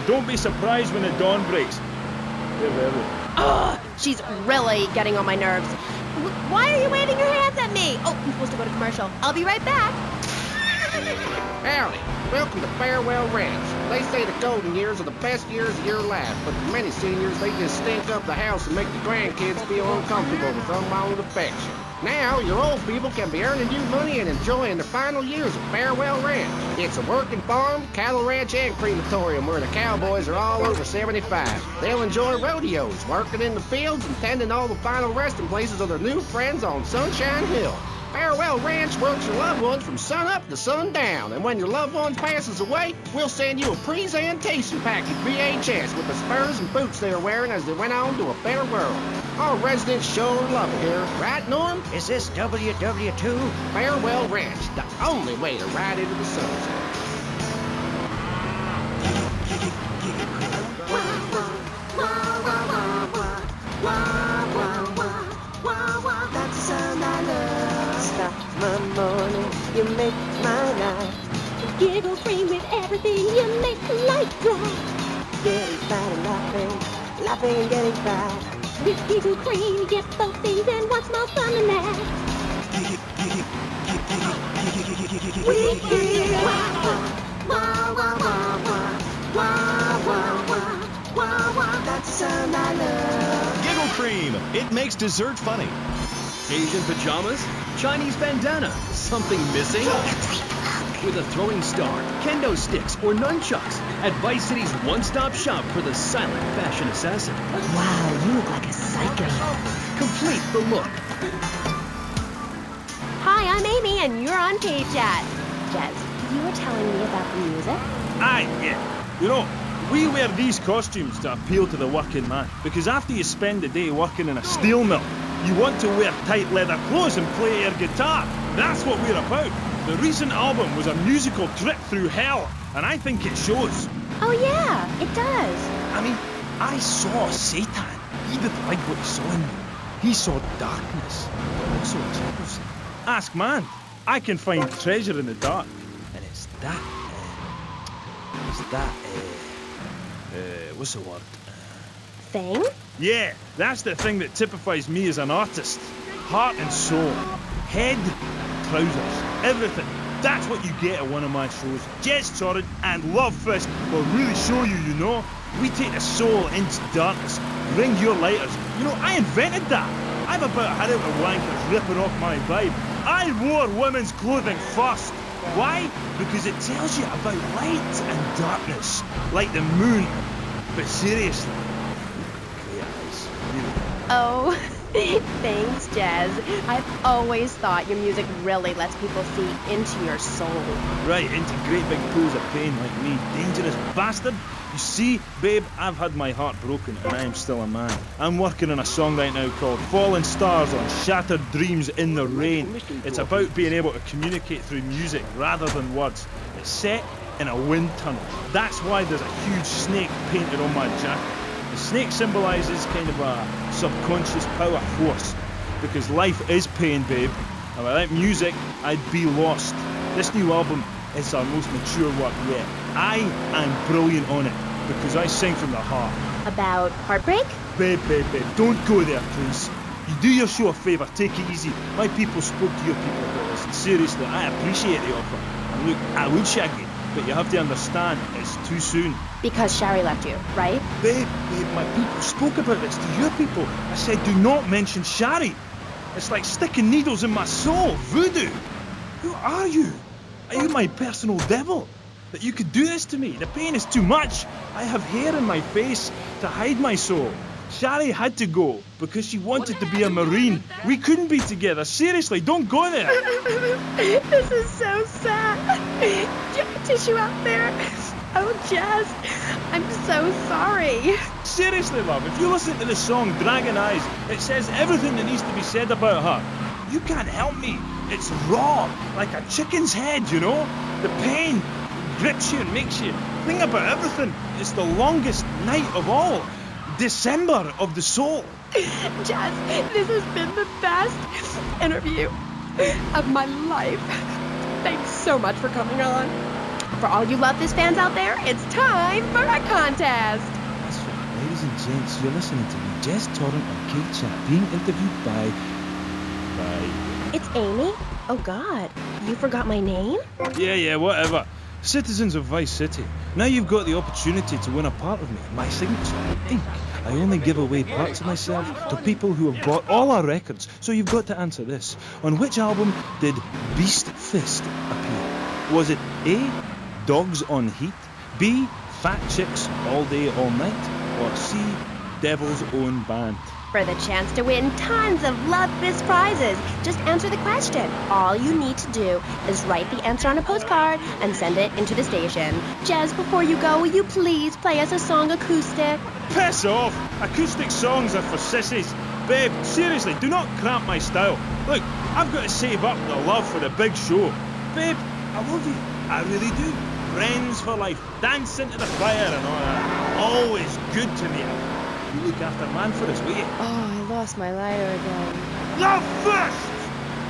and don't be surprised when the dawn breaks. Ugh, she's really getting on my nerves. Why are you waving your hands at me? Oh, I'm supposed to go to commercial. I'll be right back. Howdy. Welcome to Farewell Ranch. They say the golden years are the best years of your life, but for many seniors, they just stink up the house and make the grandkids feel uncomfortable with unwanted affection. Now, your old people can be earning you money and enjoying the final years of Farewell Ranch. It's a working farm, cattle ranch, and crematorium where the cowboys are all over 75. They'll enjoy rodeos, working in the fields, and tending all the final resting places of their new friends on Sunshine Hill. Farewell Ranch works your loved ones from sun up to sundown, and when your loved one passes away, we'll send you a presentation package VHS with the spurs and boots they were wearing as they went on to a better world. Our residents sure love it here, right, Norm? Is this WW2? Farewell Ranch, the only way to ride into the sunset. That's the sound I love. Stop my morning, you make my night. Giggle free with everything, you make life bright. Getting fat and laughing and getting fat. With Giggle Cream, you get both things, and what's more fun than that? That's the sound I love. Giggle Cream. It makes dessert funny. Asian pajamas? Chinese bandana? Something missing? With a throwing star, kendo sticks, or nunchucks at Vice City's one-stop shop for the silent fashion assassin. Wow, you look like a psycho. Complete the look. Hi, I'm Amy, and you're on K-Chat. Jez, you were telling me about the music? Aye, yeah. You know, we wear these costumes to appeal to the working man, because after you spend the day working in a steel mill, you want to wear tight leather clothes and play air guitar. That's what we're about. The recent album was a musical trip through hell, and I think it shows. Oh yeah, it does. I mean, I saw Satan. He didn't like what he saw in me. He saw darkness, but also jealousy. Ask man. I can find treasure in the dark, and it's that. What's the word? Thing? Yeah, that's the thing that typifies me as an artist. Heart and soul. Head, trousers, everything. That's what you get at one of my shows. Jez Torrent and Love Fist will really show you, you know. We take the soul into darkness. Bring your lighters. You know, I invented that. I've about had out the wankers ripping off my vibe. I wore women's clothing first. Why? Because it tells you about light and darkness. Like the moon. But seriously. Clear eyes. Really. Oh, thanks, Jez. I've always thought your music really lets people see into your soul. Right, into great big pools of pain like me. Dangerous bastard. You see, babe, I've had my heart broken and I am still a man. I'm working on a song right now called Fallen Stars on Shattered Dreams in the Rain. It's about being able to communicate through music rather than words. It's set in a wind tunnel. That's why there's a huge snake painted on my jacket. The snake symbolises kind of a subconscious power force. Because life is pain, babe. And without music, I'd be lost. This new album is our most mature work yet. I am brilliant on it because I sing from the heart. About heartbreak? Babe, don't go there, please. You do your show a favour, take it easy. My people spoke to your people about this, and seriously, I appreciate the offer. And look, I would shag you, but you have to understand, it's too soon. Because Shari left you, right? Babe, my people spoke about this to your people. I said, do not mention Shari. It's like sticking needles in my soul, voodoo. Who are you? Are you my personal devil? That you could do this to me? The pain is too much. I have hair in my face to hide my soul. Shari had to go because she wanted to be a Marine. We couldn't be together. Seriously, don't go there. This is so sad. Do you have a tissue out there? Oh, Jess, I'm so sorry. Seriously, love, if you listen to the song Dragon Eyes, it says everything that needs to be said about her. You can't help me. It's raw, like a chicken's head, you know? The pain grips you and makes you think about everything. It's the longest night of all. December of the soul. Jess, this has been the best interview of my life. Thanks so much for coming on. for all you Love This fans out there, it's time for a contest. That's right, ladies and gents, you're listening to me, Jez Torrent on K-Chat, being interviewed by... It's Amy? Oh, God. You forgot my name? Yeah, whatever. Citizens of Vice City. Now you've got the opportunity to win a part of me, my signature, ink. I only give away parts of myself to people who have bought all our records, so you've got to answer this. On which album did Beast Fist appear? Was it A, Dogs on Heat, B, Fat Chicks All Day All Night, or C, Devil's Own Band? For the chance to win tons of Love This prizes, just answer the question. All you need to do is write the answer on a postcard and send it into the station. Jez, before you go, will you please play us a song acoustic? Piss off! Acoustic songs are for sissies. Babe, seriously, do not cramp my style. Look, I've got to save up the love for the big show. Babe, I love you. I really do. Friends for life, dance into the fire and all that. Always good to me. You look after man for us, will you? Oh, I lost my lighter again. Love first!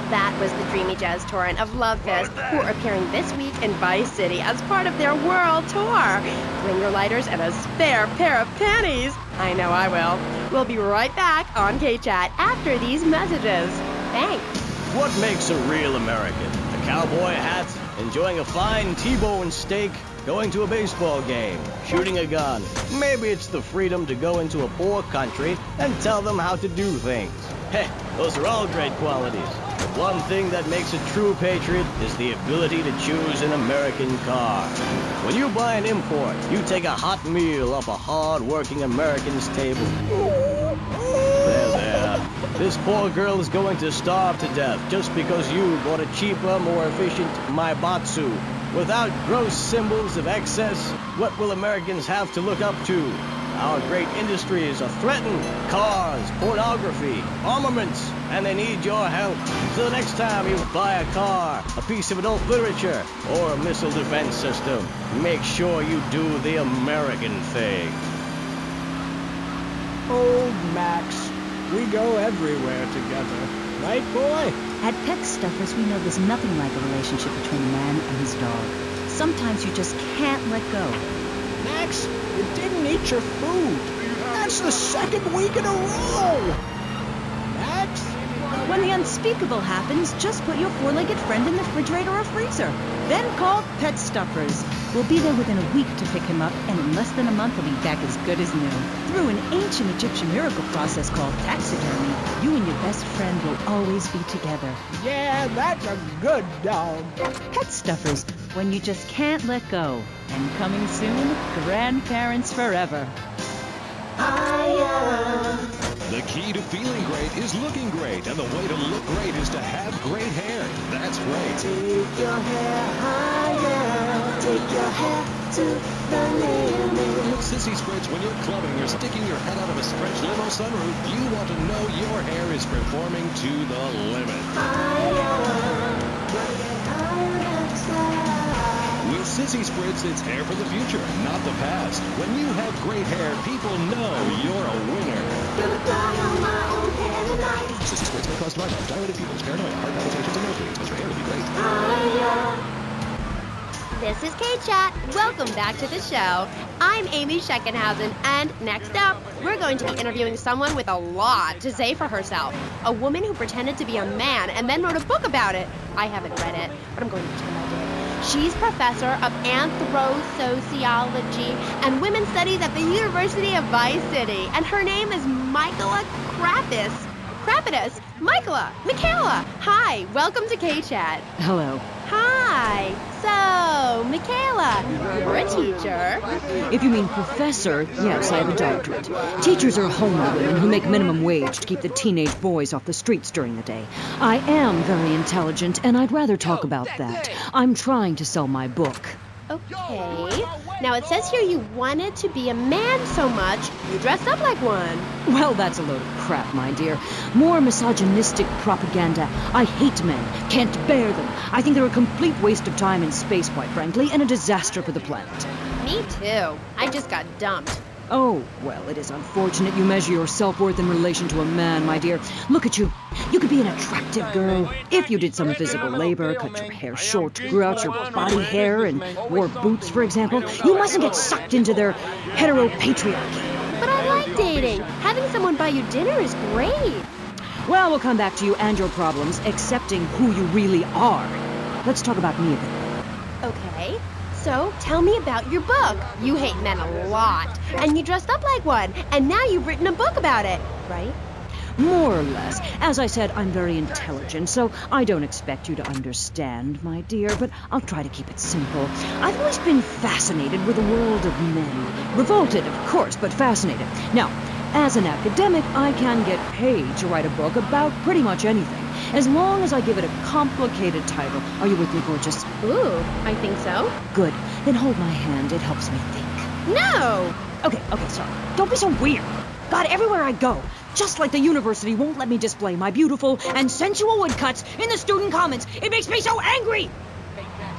That was the dreamy Jez Torrent of Love Fist, who are appearing this week in Vice City as part of their world tour. Bring your lighters and a spare pair of panties. I know I will. We'll be right back on K-Chat after these messages. Thanks. What makes a real American? A cowboy hat, enjoying a fine T-bone steak, going to a baseball game, shooting a gun. Maybe it's the freedom to go into a poor country and tell them how to do things. Heh, those are all great qualities. But one thing that makes a true patriot is the ability to choose an American car. When you buy an import, you take a hot meal off a hard-working American's table. There. This poor girl is going to starve to death just because you bought a cheaper, more efficient Maibatsu. Without gross symbols of excess, what will Americans have to look up to? Our great industries are threatened. Cars, pornography, armaments, and they need your help. So the next time you buy a car, a piece of adult literature, or a missile defense system, make sure you do the American thing. Old Max, we go everywhere together. Right, boy? At Pet Stuffers, we know there's nothing like a relationship between a man and his dog. Sometimes you just can't let go. Max, you didn't eat your food. That's the second week in a row. Max? When the unspeakable happens, just put your four-legged friend in the refrigerator or freezer. Then call Pet Stuffers. We'll be there within a week to pick him up, and in less than a month he'll be back as good as new. Through an ancient Egyptian miracle process called taxidermy, you and your best friend will always be together. Yeah, that's a good dog. Pet Stuffers, when you just can't let go. And coming soon, grandparents forever. The key to feeling great is looking great, and the way to look great is to have great hair. That's right. Take your hair higher, take your hair to the limit. Sissy Spritz, when you're clubbing, you're sticking your head out of a stretch limo sunroof, you want to know your hair is performing to the limit. With Sissy Spritz, it's hair for the future, not the past. When you have great hair, people know you're a winner. Sissy Spritz may cause dry mouth, dilated pupils, paranoia, heart palpitations, and nosebleeds, but your hair will be great. This is K-Chat. Welcome back to the show. I'm Amy Scheckenhausen, and next up, we're going to be interviewing someone with a lot to say for herself. A woman who pretended to be a man and then wrote a book about it. I haven't read it, but I'm going to pretend I did. She's professor of anthro-sociology and women's studies at the University of Vice City, and her name is Michaela Krapitus. Michaela, hi, welcome to K-Chat. Hello. Hi. So, Michaela, you're a teacher. If you mean professor, yes, I have a doctorate. Teachers are homely women who make minimum wage to keep the teenage boys off the streets during the day. I am very intelligent, and I'd rather talk about that. I'm trying to sell my book. Okay. Now, it says here you wanted to be a man so much, you dressed up like one. Well, that's a load of crap, my dear. More misogynistic propaganda. I hate men. Can't bear them. I think they're a complete waste of time and space, quite frankly, and a disaster for the planet. Me too. I just got dumped. Oh, well, it is unfortunate you measure your self-worth in relation to a man, my dear. Look at you. You could be an attractive girl if you did some physical labor, cut your hair short, grew out your body hair, and wore boots, for example. You mustn't get sucked into their heteropatriarchy. But I like dating. Having someone buy you dinner is great. Well, we'll come back to you and your problems, accepting who you really are. Let's talk about me a bit. Okay. So, tell me about your book. You hate men a lot, and you dressed up like one, and now you've written a book about it, right? More or less. As I said, I'm very intelligent, so I don't expect you to understand, my dear, but I'll try to keep it simple. I've always been fascinated with the world of men. Revolted, of course, but fascinated. Now, as an academic, I can get paid to write a book about pretty much anything, as long as I give it a complicated title. Are you with me, gorgeous? Ooh, I think so. Good. Then hold my hand. It helps me think. No! Okay, sorry. Don't be so weird. God, everywhere I go, just like the university won't let me display my beautiful and sensual woodcuts in the student commons. It makes me so angry!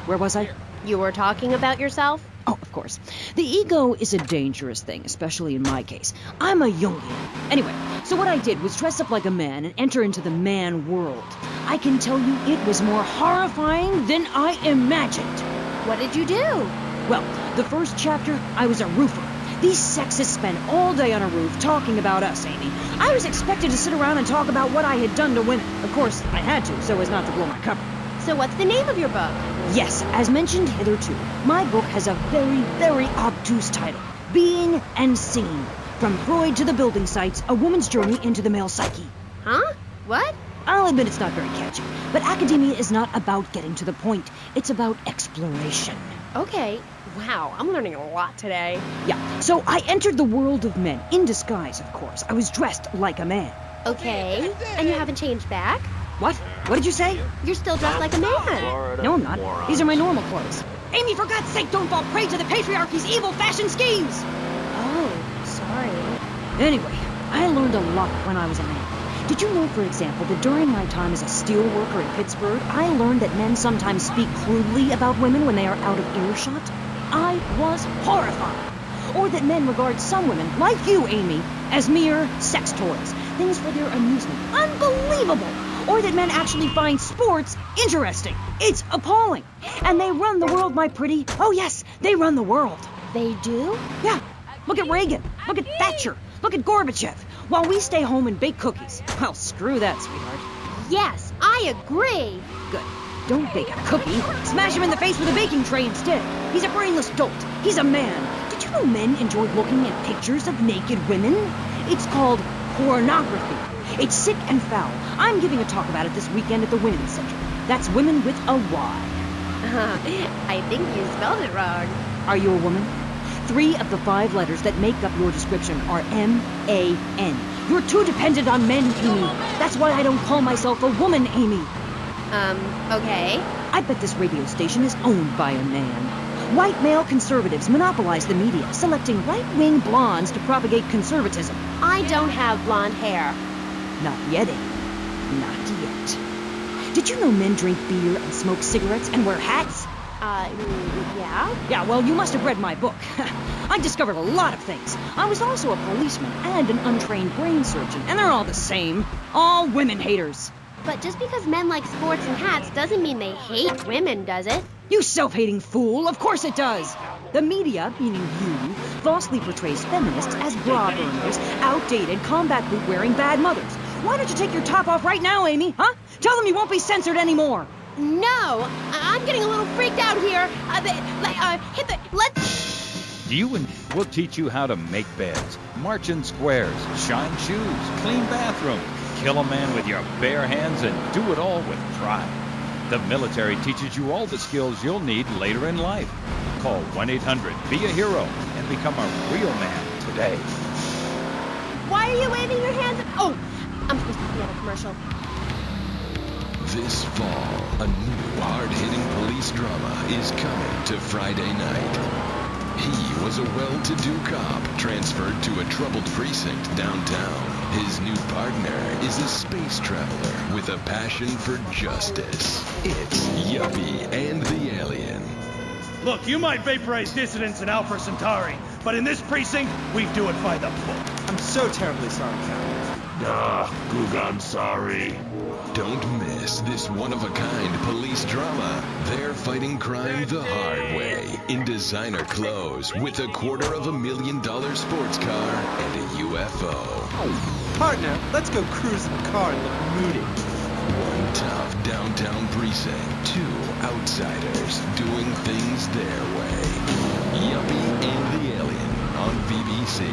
Where was I? You were talking about yourself? Oh, of course. The ego is a dangerous thing, especially in my case. I'm a Jungian. Anyway, so what I did was dress up like a man and enter into the man world. I can tell you it was more horrifying than I imagined. What did you do? Well, the first chapter, I was a roofer. These sexists spend all day on a roof talking about us, Amy. I was expected to sit around and talk about what I had done to women. Of course, I had to, so as not to blow my cover. So what's the name of your book? Yes, as mentioned hitherto, my book has a very, very obtuse title. Being and Seen. From Freud to the building sites, a woman's journey into the male psyche. Huh? What? I'll admit it's not very catchy, but academia is not about getting to the point. It's about exploration. Okay. Wow, I'm learning a lot today. Yeah, so I entered the world of men, in disguise, of course. I was dressed like a man. Okay, and you haven't changed back? What? What did you say? You're still dressed like a man. No, I'm not. These are my normal clothes. Amy, for God's sake, don't fall prey to the patriarchy's evil fashion schemes! Oh, sorry. Anyway, I learned a lot when I was a man. Did you know, for example, that during my time as a steel worker in Pittsburgh, I learned that men sometimes speak crudely about women when they are out of earshot? I was horrified. Or that men regard some women, like you, Amy, as mere sex toys, things for their amusement. Unbelievable! Or that men actually find sports interesting. It's appalling. And they run the world, my pretty. Oh, yes, they run the world. They do? Yeah. Look at Reagan. Look at Thatcher. Look at Gorbachev. While we stay home and bake cookies. Well, screw that, sweetheart. Yes, I agree. Good. Don't bake a cookie. Smash him in the face with a baking tray instead. He's a brainless dolt. He's a man. Did you know men enjoy looking at pictures of naked women? It's called pornography. It's sick and foul. I'm giving a talk about it this weekend at the Women's Center. That's women with a Y. I think you spelled it wrong. Are you a woman? 3 of the 5 letters that make up your description are M-A-N. You're too dependent on men, Amy. That's why I don't call myself a woman, Amy. Okay. I bet this radio station is owned by a man. White male conservatives monopolize the media, selecting right-wing blondes to propagate conservatism. I don't have blonde hair. Not yet, Amy. Not yet. Did you know men drink beer and smoke cigarettes and wear hats? Yeah? Yeah, well, you must have read my book. I discovered a lot of things. I was also a policeman and an untrained brain surgeon, and they're all the same. All women haters. But just because men like sports and hats doesn't mean they hate women, does it? You self-hating fool! Of course it does! The media, meaning you, falsely portrays feminists as bra burners, outdated, combat boot-wearing bad mothers. Why don't you take your top off right now, Amy, huh? Tell them you won't be censored anymore. No! I'm getting a little freaked out here. Let's... We'll teach you how to make beds, march in squares, shine shoes, clean bathrooms, kill a man with your bare hands, and do it all with pride. The military teaches you all the skills you'll need later in life. Call 1-800-BE-A-HERO and become a real man today. Why are you waving your hands? Oh, I'm supposed to be on a commercial. This fall, a new hard-hitting police drama is coming to Friday night. He was a well-to-do cop transferred to a troubled precinct downtown. His new partner is a space traveler with a passion for justice. It's Yuppie and the Alien. Look, you might vaporize dissidents in Alpha Centauri, but in this precinct, we do it by the book. I'm so terribly sorry, Captain. Goog, I'm sorry. Don't miss this one-of-a-kind police drama. They're fighting crime the hard way in designer clothes with a $250,000 sports car and a UFO. Partner, let's go cruise in the car and look moody. One tough downtown precinct, two outsiders doing things their way. Yuppie and the Alien on BBC.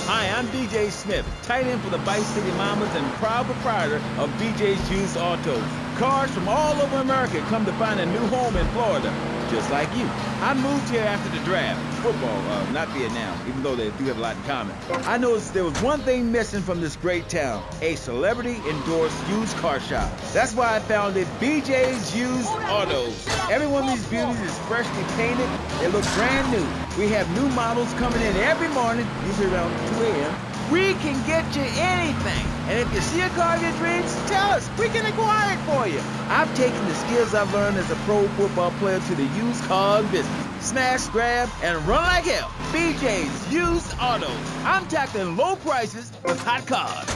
Hi, I'm BJ Smith, tight end for the Vice City Mamas and proud proprietor of BJ's Used Autos. Cars from all over America come to find a new home in Florida, just like you. I moved here after the draft. Football, not Vietnam, even though they do have a lot in common. I noticed there was one thing missing from this great town, a celebrity-endorsed used car shop. That's why I founded BJ's Used Autos. Every one of these beauties is freshly painted. They look brand new. We have new models coming in every morning, usually around 2 a.m. We can get you anything. And if you see a car of your dreams, tell us. We can acquire it for you. I've taken the skills I've learned as a pro football player to the used car business. Smash, grab, and run like hell. BJ's Used Autos. I'm tackling low prices with hot cars.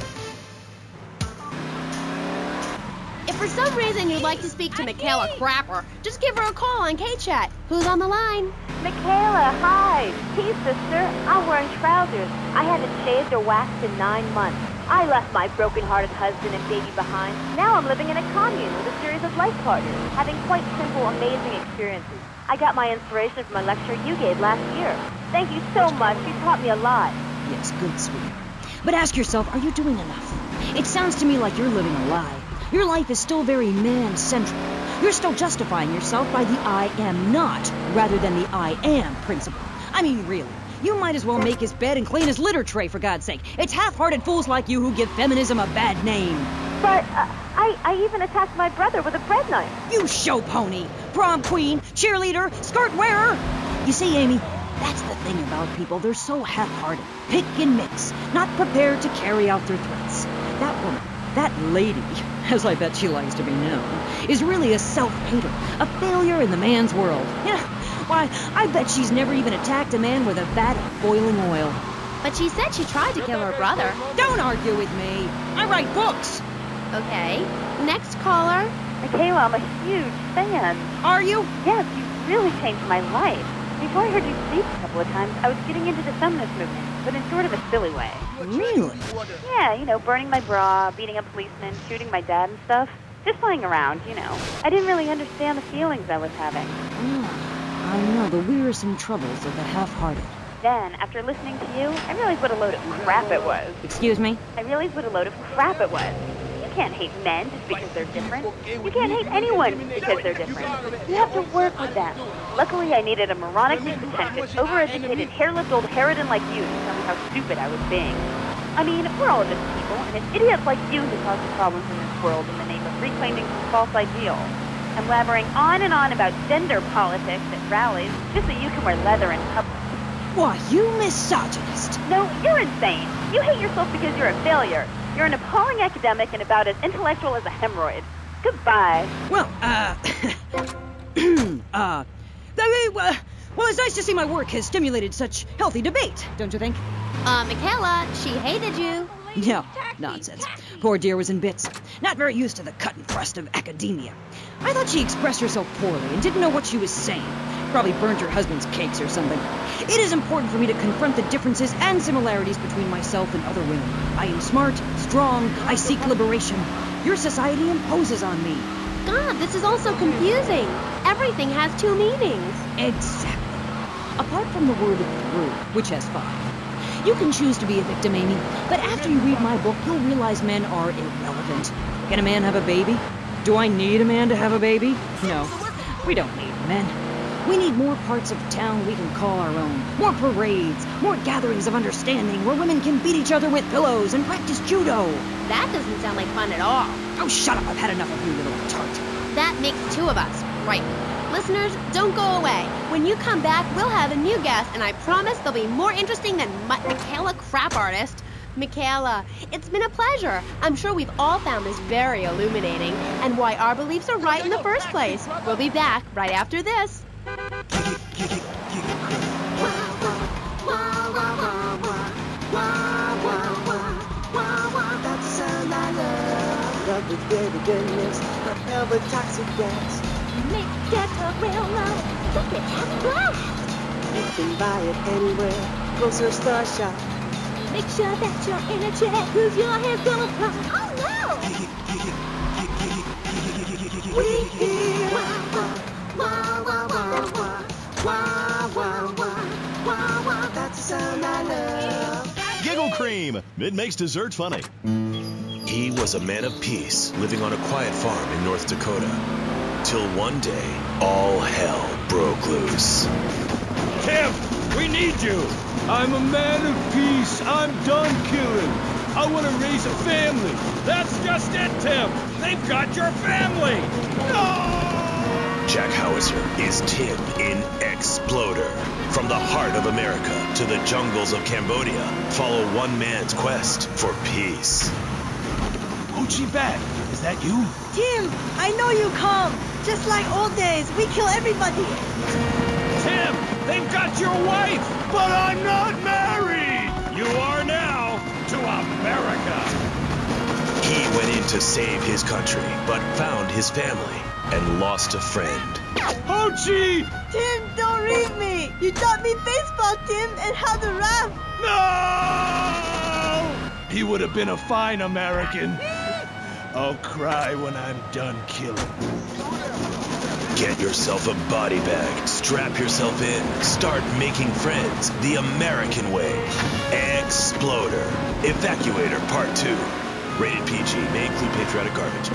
If for some reason you'd like to speak to Michaela Crapper, just give her a call on K-Chat. Who's on the line? Michaela, hi. Hey, sister. I'm wearing trousers. I haven't shaved or waxed in 9 months. I left my broken-hearted husband and baby behind. Now I'm living in a commune with a series of life partners, having quite simple, amazing experiences. I got my inspiration from a lecture you gave last year. Thank you so much. You taught me a lot. Yes, good, sweetie. But ask yourself, are you doing enough? It sounds to me like you're living a lie. Your life is still very man-centric. You're still justifying yourself by the I am not, rather than the I am principle. I mean, really. You might as well make his bed and clean his litter tray, for God's sake. It's half-hearted fools like you who give feminism a bad name. But I even attacked my brother with a bread knife. You show pony, prom queen, cheerleader, skirt wearer. You see, Amy, that's the thing about people. They're so half-hearted. Pick and mix, not prepared to carry out their threats. That woman, that lady, as I bet she likes to be known, is really a self-hater, a failure in the man's world. Yeah, why, I bet she's never even attacked a man with a vat of boiling oil. But she said she tried to kill her brother. Don't argue with me. I write books. Okay, next caller. Michaela, I'm a huge fan. Are you? Yes, you really changed my life. Before I heard you speak a couple of times, I was getting into the feminist movement, but in sort of a silly way. Really? Yeah, burning my bra, beating a policeman, shooting my dad and stuff. Just playing around, I didn't really understand the feelings I was having. I know the wearisome troubles of the half-hearted. Then, after listening to you, I realized what a load of crap it was. Excuse me? I realized what a load of crap it was. You can't hate men just because they're different. You can't hate anyone because they're different. You have to work with them. Luckily, I needed a moronically pretentious, overeducated, hairless old harridan like you to tell me how stupid I was being. I mean, we're all just people, and it's idiots like you who cause the problems in this world in the name of reclaiming some false ideal. And blabbering on and on about gender politics at rallies just so you can wear leather in public. Why, you misogynist. No, you're insane. You hate yourself because you're a failure. You're an appalling academic and about as intellectual as a hemorrhoid. Goodbye. Well, well, it's nice to see my work has stimulated such healthy debate, don't you think? Michaela, she hated you. No, nonsense. Poor dear was in bits. Not very used to the cut and thrust of academia. I thought she expressed herself poorly and didn't know what she was saying. Probably burned her husband's cakes or something. It is important for me to confront the differences and similarities between myself and other women. I am smart, strong, I seek liberation. Your society imposes on me. God, this is all so confusing. Everything has two meanings. Exactly. Apart from the word through, which has 5. You can choose to be a victim, Amy, but after you read my book, you'll realize men are irrelevant. Can a man have a baby? Do I need a man to have a baby? No, we don't need men. We need more parts of town we can call our own. More parades, more gatherings of understanding where women can beat each other with pillows and practice judo. That doesn't sound like fun at all. Oh, shut up. I've had enough of you, little tart. That makes 2 of us, right? Listeners, don't go away. When you come back, we'll have a new guest, and I promise they'll be more interesting than Michaela Crap Artist. Michaela, it's been a pleasure. I'm sure we've all found this very illuminating, and why our beliefs are right in the first place. We'll be back right after this. baby goodness, forever toxic gas. Make that a real love. Look at that blast. You can buy it anywhere, grocery or star shop. Make sure that you're in a chair, cause your hair's gonna pop. Oh no! We hear wah wah wah wah wah wah wah wah wah wah. That's the sound I love. Giggle Cream. It makes dessert funny. He was a man of peace, living on a quiet farm in North Dakota. Till one day, all hell broke loose. Tim, we need you. I'm a man of peace. I'm done killing. I want to raise a family. That's just it, Tim. They've got your family. No! Jack Howitzer is Tim in Exploder. From the heart of America to the jungles of Cambodia, follow one man's quest for peace. Hoochie Bat, is that you? Tim, I know you come. Just like old days, we kill everybody. Tim, they've got your wife, but I'm not married. You are now to America. He went in to save his country, but found his family and lost a friend. Hoochie! Tim, don't leave me. You taught me baseball, Tim, and how to rap. No! He would have been a fine American. I'll cry when I'm done killing. Get yourself a body bag, strap yourself in, start making friends the American way. Exploder. Evacuator Part 2. Rated PG. May include patriotic garbage.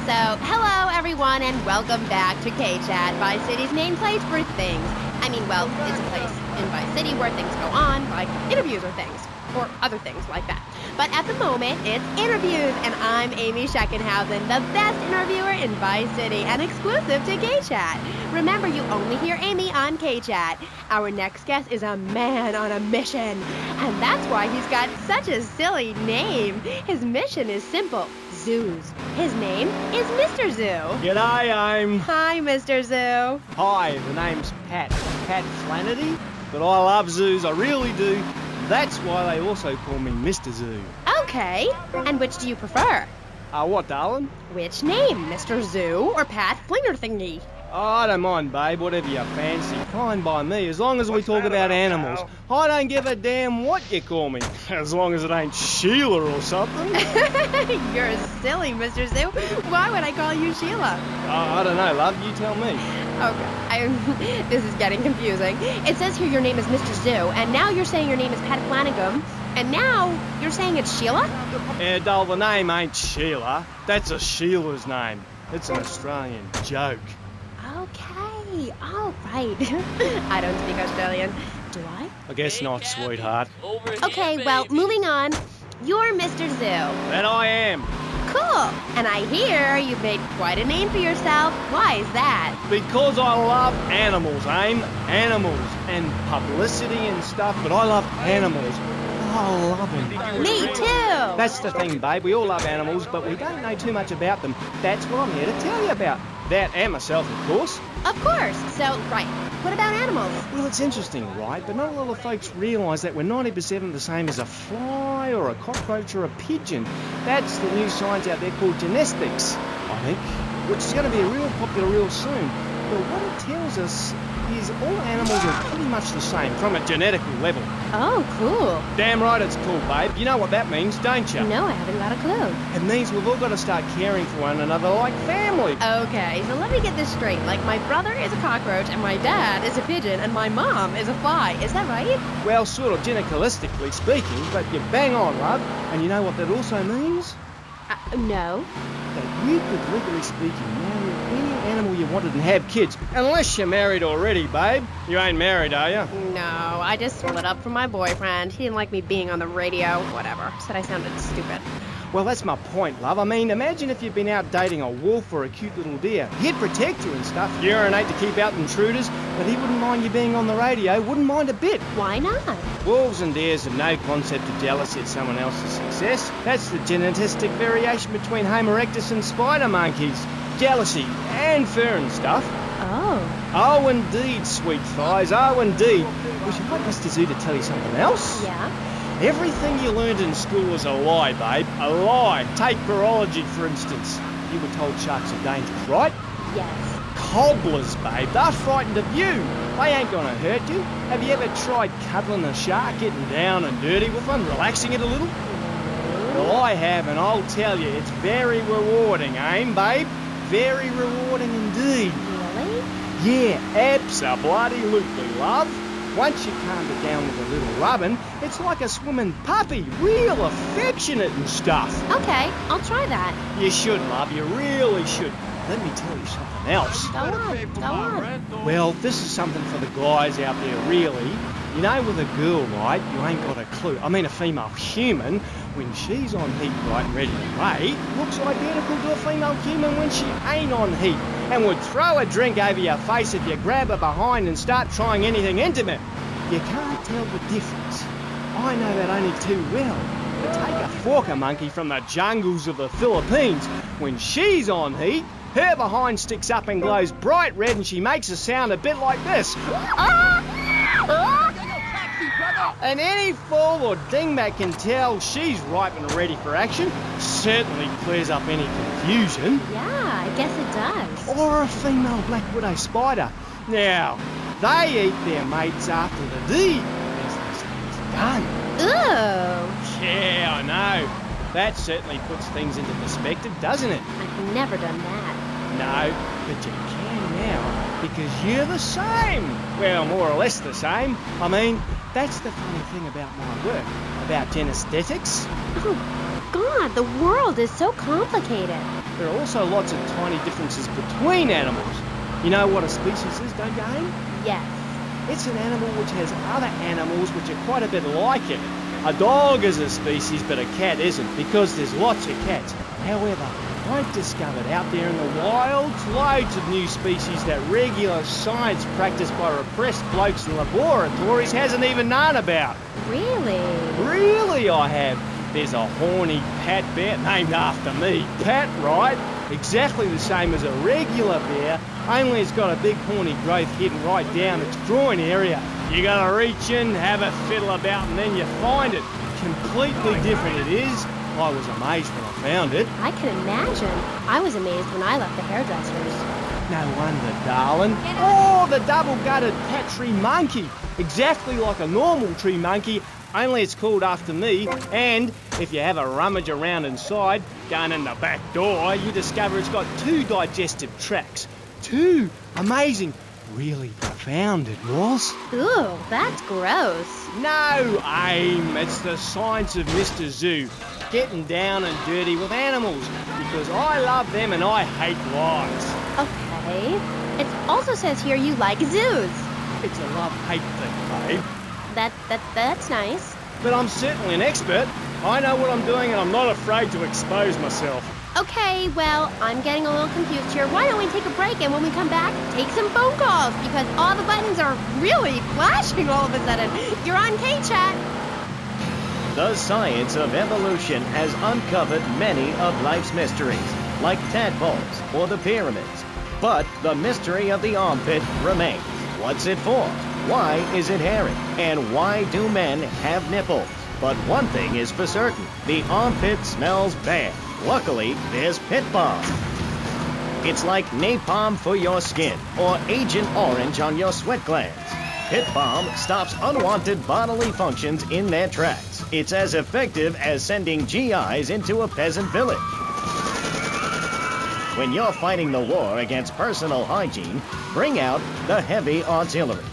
So, hello everyone and welcome back to K-Chat, Vice City's main place for things. I mean, well, it's a place in Vice City where things go on, like interviews or things, or other things like that. But at the moment, it's interviews, and I'm Amy Scheckenhausen, the best interviewer in Vice City and exclusive to K-Chat. Remember, you only hear Amy on K-Chat. Our next guest is a man on a mission, and that's why he's got such a silly name. His mission is simple. Zoos. His name is Mr. Zoo. G'day, Aim. Hi, Mr. Zoo. Hi, the name's Pat Flannery, but I love zoos, I really do. That's why they also call me Mr. Zoo. Okay, and which do you prefer? What, darling? Which name, Mr. Zoo or Pat Flinger Thingy? Oh, I don't mind, babe, whatever you fancy. Fine by me, as long as we talk about animals. I don't give a damn what you call me, as long as it ain't Sheila or something. You're silly, Mr. Zoo. Why would I call you Sheila? I don't know, love, you tell me. Okay, this is getting confusing. It says here your name is Mr. Zoo, and now you're saying your name is Pat Flanagan, and now you're saying it's Sheila? Doll, the name ain't Sheila. That's a Sheila's name. It's an Australian joke. Okay, all right. I don't speak Australian. Do I? I guess not, sweetheart. Okay, well, moving on. You're Mr. Zoo. That I am. Cool. And I hear you've made quite a name for yourself. Why is that? Because I love animals, Aim. Animals. And publicity and stuff, but I love animals. I love them. Me too. That's the thing, babe. We all love animals, but we don't know too much about them. That's what I'm here to tell you about. That and myself, of course. Of course. So, right. What about animals? Well, it's interesting, right? But not a lot of folks realise that we're 90% the same as a fly or a cockroach or a pigeon. That's the new science out there called genetics, I think, which is going to be real popular real soon. But what it tells us is all animals are pretty much the same from a genetical level. Oh, cool. Damn right it's cool, babe. You know what that means, don't you? No, I haven't got a clue. It means we've all got to start caring for one another like family. Okay, so let me get this straight. Like, my brother is a cockroach, and my dad is a pigeon, and my mom is a fly. Is that right? Well, sort of genetically speaking, but you're bang on, love. And you know what that also means? No. That you could, legally speaking, marry any animal you wanted and have kids. Unless you're married already, babe. You ain't married, are you? No, I just split up from my boyfriend. He didn't like me being on the radio. Whatever. Said I sounded stupid. Well, that's my point, love. I mean, imagine if you'd been out dating a wolf or a cute little deer. He'd protect you and stuff, urinate to keep out intruders, but he wouldn't mind you being on the radio, wouldn't mind a bit. Why not? Wolves and deers have no concept of jealousy at someone else's success. That's the genetic variation between Homo erectus and spider monkeys. Jealousy and fur and stuff. Oh. Oh, indeed, sweet thighs. Oh, indeed. Would you like Mr. Zoo to tell you something else? Yeah? Everything you learned in school is a lie, babe. A lie. Take virology, for instance. You were told sharks are dangerous, right? Yes. Cobblers, babe. They're frightened of you. They ain't gonna hurt you. Have you ever tried cuddling a shark, getting down and dirty with one, relaxing it a little? Well, I have, and I'll tell you, it's very rewarding, ain't babe? Very rewarding indeed. Really? Yeah, abso-bloody-lutely, love. Once you calm it down with a little rubbing, it's like a swimming puppy, real affectionate and stuff. Okay, I'll try that. You should, love, you really should. Let me tell you something else. Go on. Well, this is something for the guys out there, really. You know, with a girl, right, you ain't got a clue. I mean, a female human, when she's on heat, right, and ready to mate, looks identical to a female human when she ain't on heat, and would throw a drink over your face if you grab her behind and start trying anything intimate. You can't tell the difference. I know that only too well. But take a forker monkey from the jungles of the Philippines. When she's on heat, her behind sticks up and glows bright red, and she makes a sound a bit like this. And any fool or dingbat can tell she's ripe and ready for action. Certainly clears up any confusion. Yeah, I guess it does. Or a female black widow spider. Now, they eat their mates after the deed, as they say it's done. Ooh. Yeah, I know. That certainly puts things into perspective, doesn't it? I've never done that. No, but you can now, because you're the same. Well, more or less the same. I mean, that's the funny thing about my work, about genesthetics. Oh, God, the world is so complicated. There are also lots of tiny differences between animals. You know what a species is, don't you, Aim? Yes. It's an animal which has other animals which are quite a bit like it. A dog is a species, but a cat isn't, because there's lots of cats. However, I've discovered out there in the wild loads of new species that regular science practiced by repressed blokes in laboratories hasn't even known about. Really? Really, I have. There's a horny Pat bear named after me. Pat, right? Exactly the same as a regular bear, only it's got a big horny growth hidden right down its groin area. You gotta reach in, have a fiddle about, and then you find it. Completely different it is. I was amazed when I found it. I can imagine. I was amazed when I left the hairdresser's. No wonder, darling. Oh, the double-gutted Pat tree monkey. Exactly like a normal tree monkey, only it's called after me. And if you have a rummage around inside, going in the back door, you discover it's got 2 digestive tracts. 2. Amazing. Really profound it was. Ooh, that's gross. No, Aim. It's the science of Mr. Zoo. Getting down and dirty with animals, because I love them and I hate lies. Okay. It also says here you like zoos. It's a love-hate thing, babe. That's nice. But I'm certainly an expert. I know what I'm doing and I'm not afraid to expose myself. Okay, well, I'm getting a little confused here. Why don't we take a break, and when we come back, take some phone calls, because all the buttons are really flashing all of a sudden. You're on K-Chat. The science of evolution has uncovered many of life's mysteries, like tadpoles or the pyramids. But the mystery of the armpit remains. What's it for? Why is it hairy? And why do men have nipples? But one thing is for certain, the armpit smells bad. Luckily, there's Pit Balm. It's like napalm for your skin, or Agent Orange on your sweat glands. Pit Balm stops unwanted bodily functions in their tracks. It's as effective as sending GIs into a peasant village. When you're fighting the war against personal hygiene, bring out the heavy artillery.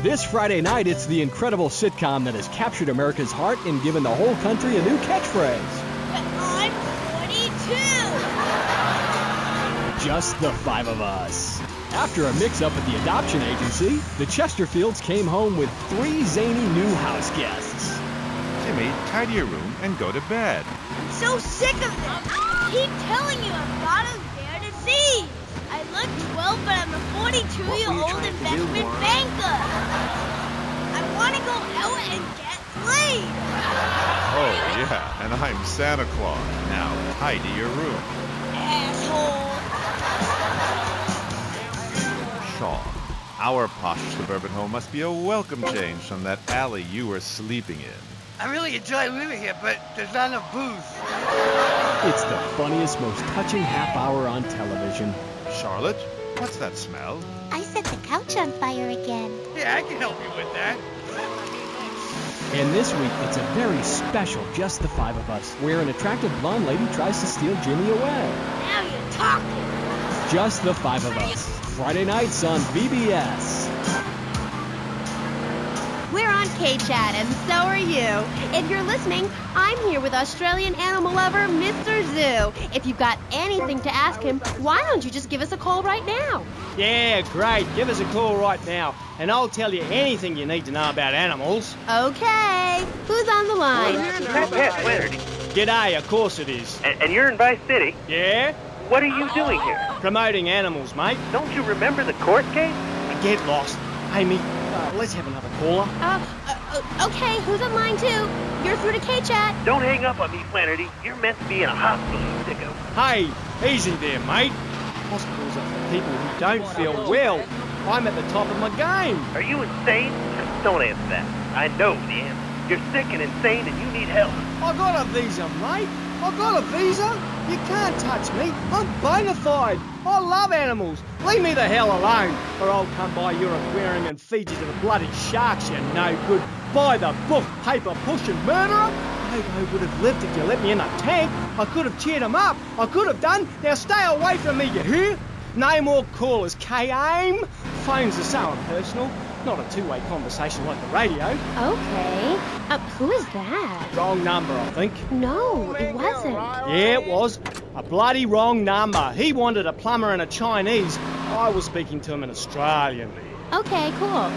This Friday night, it's the incredible sitcom that has captured America's heart and given the whole country a new catchphrase. But I'm 42! Just the 5 of us. After a mix-up at the adoption agency, the Chesterfields came home with 3 zany new house guests. Jimmy, tidy your room and go to bed. I'm so sick of this! Keep telling you I'm not as fair to see! I look 12, but I'm a 42-year-old investment banker! I want to go out and get laid! Oh, yeah, and I'm Santa Claus. Now, tidy your room. Asshole! Shaw, Our posh suburban home must be a welcome change from that alley you were sleeping in. I really enjoy living here, but there's not enough booze. It's the funniest, most touching half hour on television. Charlotte, what's that smell? I set the couch on fire again. Yeah, I can help you with that. And this week, it's a very special Just the Five of Us, where an attractive blonde lady tries to steal Jimmy away. Now you're talking. Just the Five of Us, Friday nights on VBS. We're on K-Chat, and so are you. If you're listening, I'm here with Australian animal lover, Mr. Zoo. If you've got anything to ask him, why don't you just give us a call right now? Yeah, great. Give us a call right now, and I'll tell you anything you need to know about animals. Okay. Who's on the line? Pat Leonard. G'day, of course it is. And you're in Vice City? Yeah? What are you doing here? Promoting animals, mate. Don't you remember the court case? Get lost. Amy, let's have another caller. Okay, who's on line 2? You're through to K-Chat. Don't hang up on me, Flannery. You're meant to be in a hospital, you sicko. Hey, easy there, mate. Hospitals are for people who don't feel well. I'm at the top of my game. Are you insane? Don't answer that. I know the answer. You're sick and insane and you need help. I got a visa, mate. I got a visa. You can't touch me. I'm bona fide. I love animals. Leave me the hell alone, or I'll come by your aquarium and feed you to the bloody sharks, you no good, by the book, paper pushing murderer. I would have lived if you let me in a tank. I could have cheered him up. I could have done. Now stay away from me, you hear? No more callers, K-Aim. Phones are so impersonal. Not a two-way conversation like the radio. Okay. Who is that? Wrong number, I think. No, it wasn't. Yeah, it was. A bloody wrong number. He wanted a plumber and a Chinese. I was speaking to him in Australian. Okay, cool.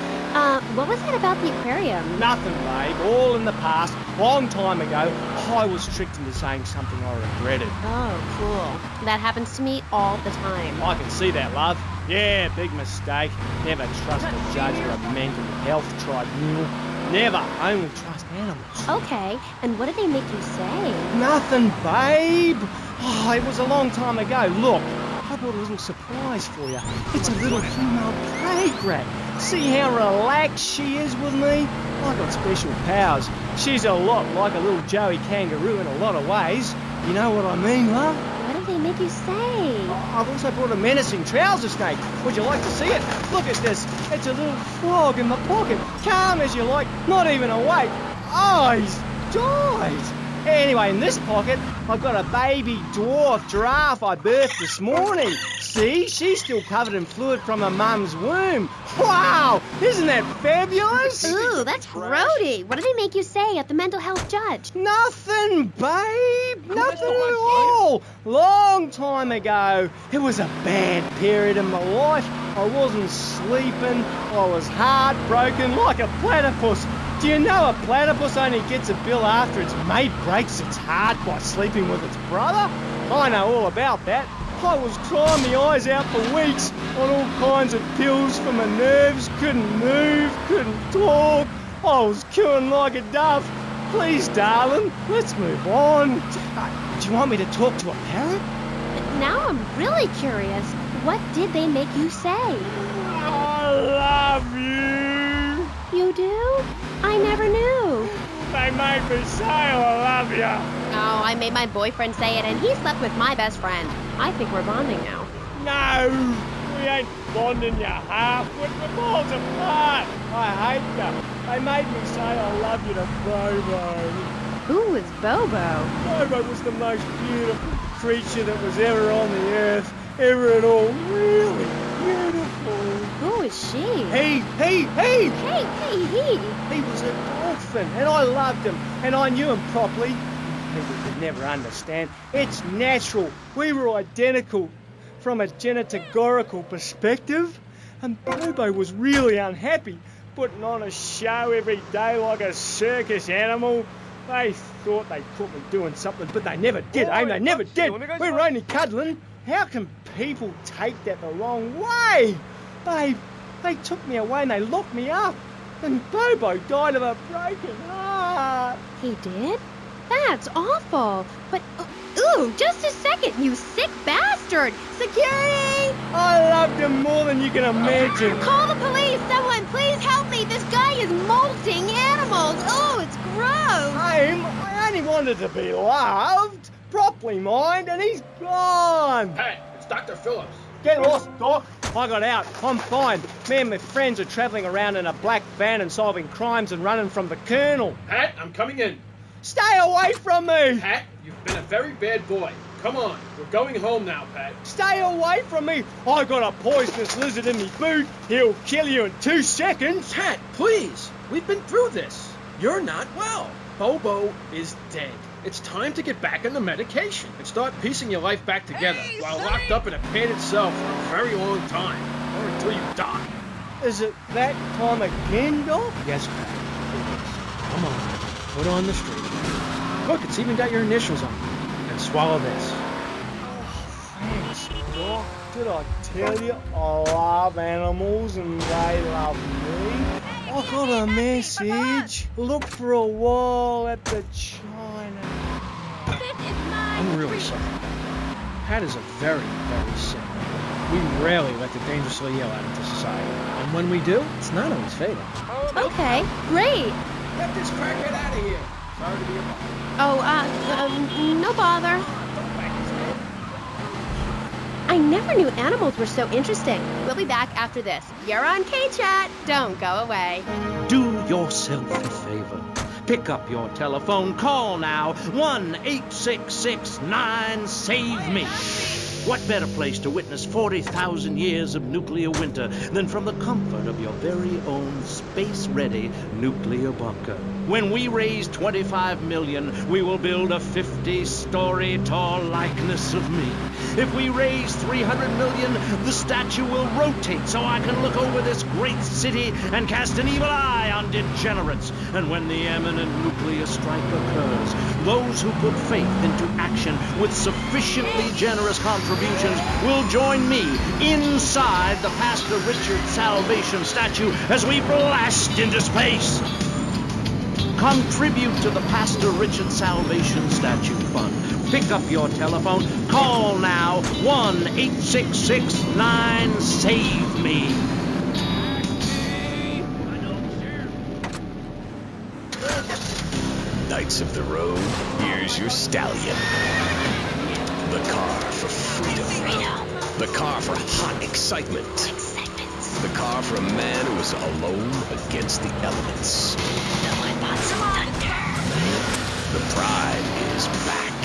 What was that about the aquarium? Nothing, babe. All in the past. Long time ago, I was tricked into saying something I regretted. Oh, cool. That happens to me all the time. I can see that, love. Yeah, big mistake. Never trust a judge or a mental health tribunal. Never. Only trust animals. Okay, and what did they make you say? Nothing, babe. Oh, it was a long time ago. Look, I brought a little surprise for you. It's a little female plague rat. See how relaxed she is with me? I got special powers. She's a lot like a little Joey kangaroo in a lot of ways. You know what I mean, love? What did they make you say? I've also brought a menacing trouser snake. Would you like to see it? Look at this. It's a little frog in my pocket. Calm as you like, not even awake. Eyes died. Anyway, in this pocket, I've got a baby dwarf giraffe I birthed this morning. See, she's still covered in fluid from her mum's womb. Wow, isn't that fabulous? Ooh, that's grody. What did they make you say at the mental health judge? Nothing, babe. Nothing at all. Long time ago. It was a bad period in my life. I wasn't sleeping. I was heartbroken like a platypus. Do you know a platypus only gets a bill after its mate breaks its heart by sleeping with its brother? I know all about that. I was crying my eyes out for weeks on all kinds of pills for my nerves, couldn't move, couldn't talk. I was cooing like a dove. Please, darling, let's move on. Do you want me to talk to a parrot? Now I'm really curious. What did they make you say? I love you. You do? I never knew. They made me say I love you. Oh, I made my boyfriend say it, and he slept with my best friend. I think we're bonding now. No, we ain't bonding, you half. We're miles apart. I hate them. They made me say I love you to Bobo. Who was Bobo? Bobo was the most beautiful creature that was ever on the earth. Ever at all. Really beautiful. Who is she? He. He. He was a dolphin, and I loved him, and I knew him properly. People could never understand. It's natural. We were identical from a genetagorical perspective. And Bobo was really unhappy, putting on a show every day like a circus animal. They thought they caught me doing something, but they never did, They never did. We were only cuddling. How can people take that the wrong way? Babe, they took me away and they locked me up. And Bobo died of a broken heart. He did? That's awful. But, ooh, Ooh, just a second, you sick bastard! Security! I love them more than you can imagine. Call the police! Someone, please help me! This guy is molting animals! Oh, it's gross! I only wanted to be loved, properly, mind, and he's gone. Hey, it's Dr. Phillips. Get lost, Doc. I got out. I'm fine. Me and my friends are travelling around in a black van and solving crimes and running from the Colonel. Pat, I'm coming in. Stay away from me! Pat, you've been a very bad boy. Come on, we're going home now, Pat. Stay away from me! I got a poisonous lizard in me boot. He'll kill you in 2 seconds. Pat, please. We've been through this. You're not well. Bobo is dead. It's time to get back on the medication and start piecing your life back together while locked up in a padded cell for a very long time, or until you die. Is it that time again, Doc? Yes, Pat. It is. Come on. Put on the straight. Look, it's even got your initials on it. And swallow this. Thanks, Doc. Did I tell you I love animals and they love me? I got a message. Look for a while at the China. I'm really sorry. Pat is a very, very sick man. We rarely let the dangerously ill out into society. And when we do, it's not always fatal. Okay, great. Get this crackhead out of here. Sorry to be a bother. Oh, no bother. I never knew animals were so interesting. We'll be back after this. You're on K-Chat. Don't go away. Do yourself a favor. Pick up your telephone. Call now. 1-866-9-SAVE-ME. What better place to witness 40,000 years of nuclear winter than from the comfort of your very own space-ready nuclear bunker? When we raise 25 million, we will build a 50-story tall likeness of me. If we raise 300 million, the statue will rotate so I can look over this great city and cast an evil eye on degenerates. And when the imminent nuclear strike occurs, those who put faith into action with sufficiently generous contributions will join me inside the Pastor Richard Salvation statue as we blast into space. Contribute to the Pastor Richard Salvation Statue Fund. Pick up your telephone. Call now. 1-866-9-SAVE-ME. Knights of the road, here's your stallion. The car for freedom. The car for hot excitement. The car for a man who is alone against the elements. The pride is back.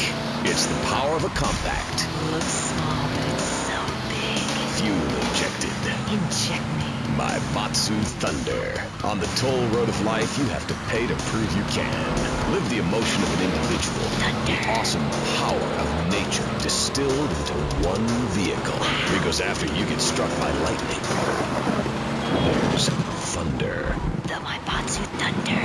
It's the power of a compact. Looks small, but it's so big. Fuel injected. Inject me. My Batsu Thunder. On the toll road of life, you have to pay to prove you can. Live the emotion of an individual. The awesome power of nature distilled into one vehicle. Because after you get struck by lightning, there's thunder. The Batsu Thunder.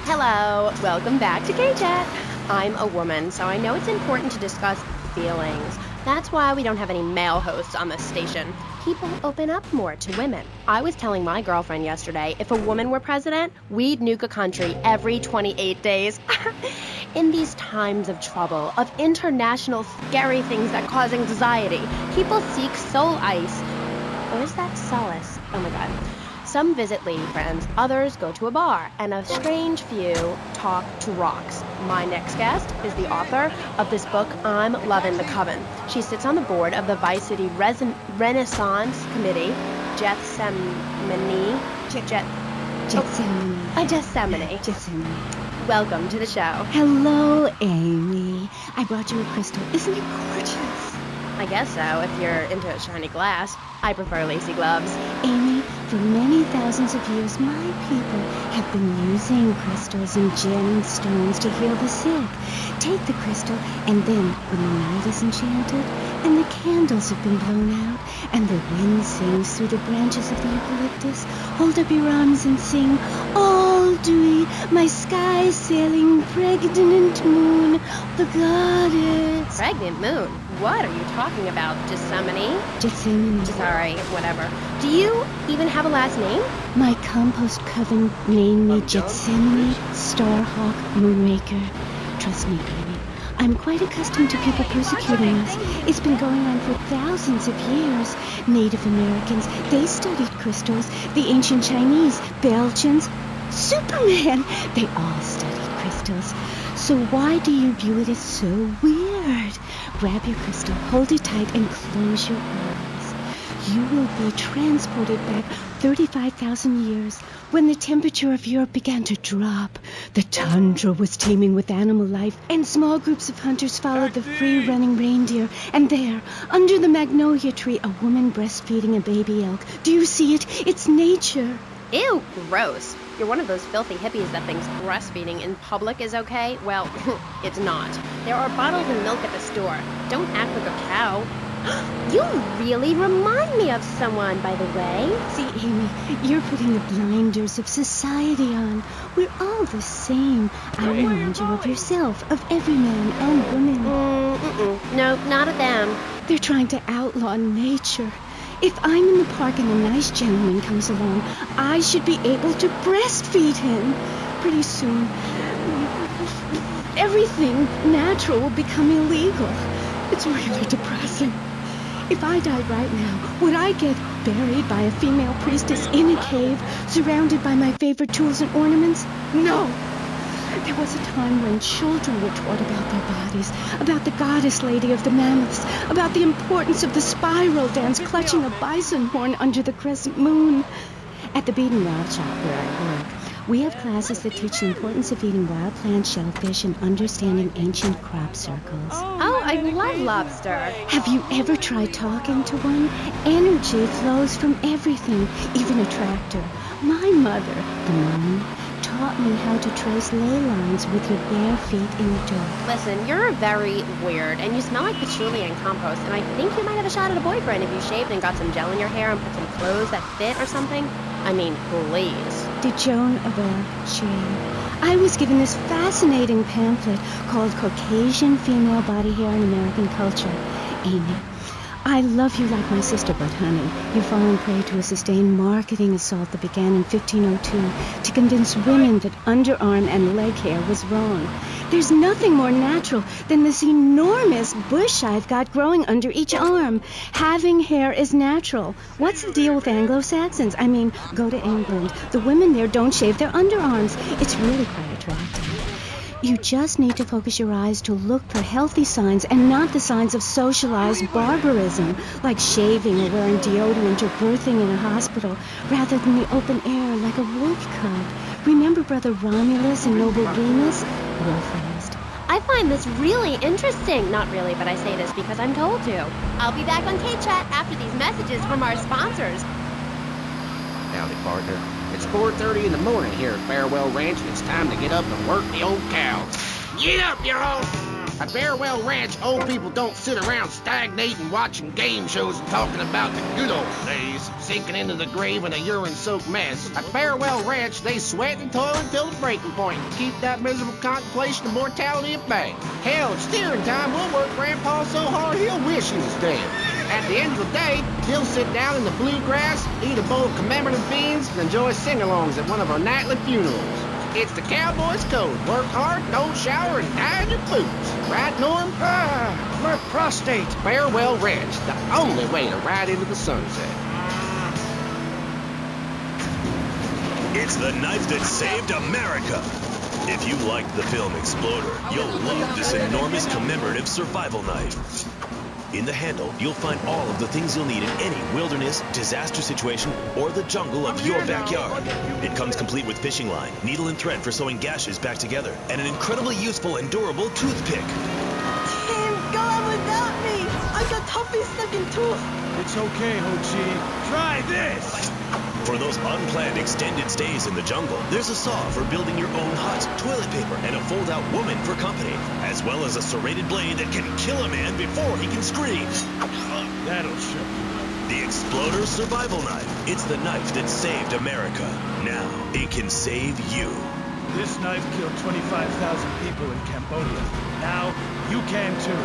Hello, welcome back to K-Chat. I'm a woman, so I know it's important to discuss feelings. That's why we don't have any male hosts on this station. People open up more to women. I was telling my girlfriend yesterday, if a woman were president, we'd nuke a country every 28 days. In these times of trouble, of international scary things that cause anxiety, people seek soul ice. Or is that solace? Oh my god. Some visit lady friends, others go to a bar, and a strange few talk to rocks. My next guest is the author of this book, I'm Lovin' the Coven. She sits on the board of the Vice City Renaissance Committee, Gethsemane. Welcome to the show. Hello, Amy. I brought you a crystal. Isn't it gorgeous? I guess so, if you're into shiny glass. I prefer lacy gloves. Amy, for many thousands of years, my people have been using crystals and gemstones to heal the sick. Take the crystal, and then, when the night is enchanted, and the candles have been blown out, and the wind sings through the branches of the eucalyptus, hold up your arms and sing, all dewy, my sky-sailing pregnant moon, the goddess. Pregnant moon? What are you talking about? Gethsemane? Gethsemane. Sorry, whatever. Do you even have a last name? My compost coven named me Gethsemane Starhawk Moonraker. Trust me, Amy, I'm quite accustomed to people persecuting us. It's been going on for thousands of years. Native Americans, they studied crystals. The ancient Chinese, Belgians, Superman, they all studied crystals. So why do you view it as so weird? Grab your crystal, hold it tight, and close your eyes. You will be transported back 35,000 years when the temperature of Europe began to drop. The tundra was teeming with animal life, and small groups of hunters followed the free-running reindeer. And there, under the magnolia tree, a woman breastfeeding a baby elk. Do you see it? It's nature. Ew, gross. You're one of those filthy hippies that thinks breastfeeding in public is okay? Well, it's not. There are bottles of milk at the store. Don't act like a cow. You really remind me of someone, by the way. See, Amy, you're putting the blinders of society on. We're all the same. I remind you of yourself, of every man and woman. No, not of them. They're trying to outlaw nature. If I'm in the park and a nice gentleman comes along, I should be able to breastfeed him. Pretty soon, everything natural will become illegal. It's really depressing. If I died right now, would I get buried by a female priestess in a cave, surrounded by my favorite tools and ornaments? No! There was a time when children were taught about their bodies, about the goddess lady of the mammoths, about the importance of the spiral dance clutching a bison horn under the crescent moon. At the Beat and Wild shop where I work, we have classes that teach the importance of eating wild plants, shellfish, and understanding ancient crop circles. Oh, I love lobster. Have you ever tried talking to one? Energy flows from everything, even a tractor. My mother, the moon, taught me how to trace ley lines with your bare feet in the dirt. Listen, you're very weird, and you smell like patchouli and compost, and I think you might have a shot at a boyfriend if you shaved and got some gel in your hair and put some clothes that fit or something. I mean, please. Did Joan of Arc shave? I was given this fascinating pamphlet called Caucasian Female Body Hair in American Culture. Amy, I love you like my sister, but honey, you've fallen prey to a sustained marketing assault that began in 1502 to convince women that underarm and leg hair was wrong. There's nothing more natural than this enormous bush I've got growing under each arm. Having hair is natural. What's the deal with Anglo-Saxons? I mean, go to England. The women there don't shave their underarms. It's really quite attractive. You just need to focus your eyes to look for healthy signs and not the signs of socialized barbarism, like shaving or wearing deodorant or birthing in a hospital, rather than the open air like a wolf cub. Remember Brother Romulus and Noble Remus? Wolf-raised. I find this really interesting. Not really, but I say this because I'm told to. I'll be back on K-Chat after these messages from our sponsors. Howdy, partner. It's 4:30 in the morning here at Farewell Ranch, and it's time to get up and work the old cows. Get up, y'all! At Farewell Ranch, old people don't sit around stagnating, watching game shows and talking about the good old days, sinking into the grave in a urine-soaked mess. At Farewell Ranch, they sweat and toil until the breaking point to keep that miserable contemplation of mortality at bay. Hell, at steering time, we'll work Grandpa so hard he'll wish he was dead. At the end of the day, he'll sit down in the bluegrass, eat a bowl of commemorative beans, and enjoy sing-alongs at one of our nightly funerals. It's the cowboy's code. Work hard, don't shower, and die in your boots. Right, Norm? My prostate. Farewell Ranch, the only way to ride into the sunset. It's the knife that saved America. If you liked the film Exploder, you'll love this enormous commemorative survival knife. In the handle, you'll find all of the things you'll need in any wilderness, disaster situation, or the jungle of your backyard. It comes complete with fishing line, needle and thread for sewing gashes back together, and an incredibly useful and durable toothpick. Can't go on without me. I got Tuffy's second tooth. It's okay, Ho-Chi. Try this! For those unplanned extended stays in the jungle, there's a saw for building your own hut, toilet paper, and a fold-out woman for company, as well as a serrated blade that can kill a man before he can scream. That'll show. The Exploder Survival Knife. It's the knife that saved America. Now, it can save you. This knife killed 25,000 people in Cambodia. Now, you can too.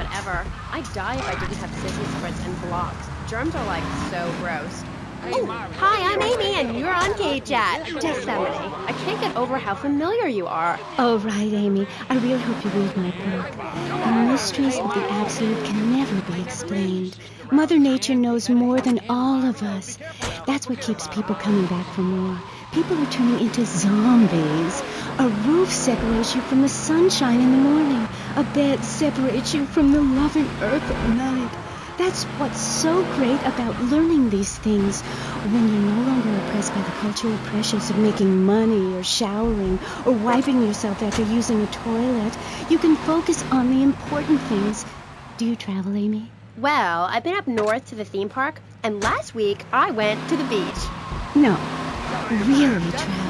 whatever. I'd die if I didn't have sissy spritz and blocks. Germs are like so gross. Oh, hi, I'm Amy, and you're on K-Chat. Disseminate. I can't get over how familiar you are. Oh, right, Amy. I really hope you read my book. The mysteries of the absolute can never be explained. Mother Nature knows more than all of us. That's what keeps people coming back for more. People are turning into zombies. A roof separates you from the sunshine in the morning. A bed separates you from the loving earth at night. That's what's so great about learning these things. When you're no longer oppressed by the cultural pressures of making money or showering or wiping yourself after using a toilet, you can focus on the important things. Do you travel, Amy? Well, I've been up north to the theme park, and last week I went to the beach. No, really travel.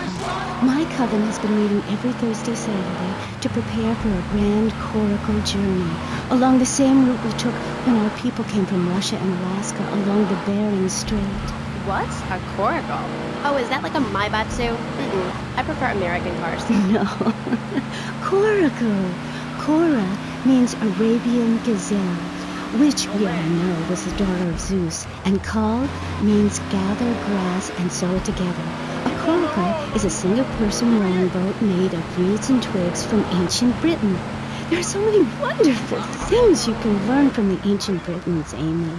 My coven has been meeting every Thursday, Saturday to prepare for a grand coracle journey along the same route we took when our people came from Russia and Alaska along the Bering Strait. What's a coracle? Oh, is that like a Maibatsu? I prefer American cars. No. Coracle. Cora means Arabian gazelle, which we all know was the daughter of Zeus, and Kal means gather grass and sew it together. A coracle is a single-person rowing boat made of reeds and twigs from ancient Britain. There are so many wonderful things you can learn from the ancient Britons, Amy.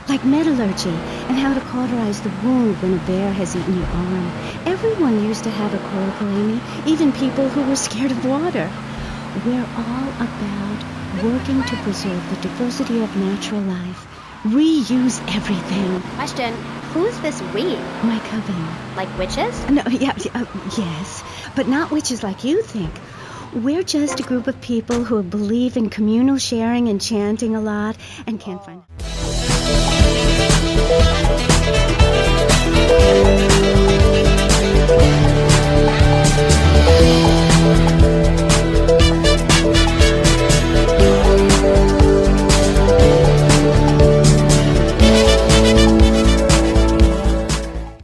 Like metallurgy and how to cauterize the wound when a bear has eaten your arm. Everyone used to have a coracle, Amy, even people who were scared of water. We're all about working to preserve the diversity of natural life. Reuse everything. Question, who's this we? My coven. Like witches? No, yes, but not witches like you think. We're just a group of people who believe in communal sharing and chanting a lot and can't find...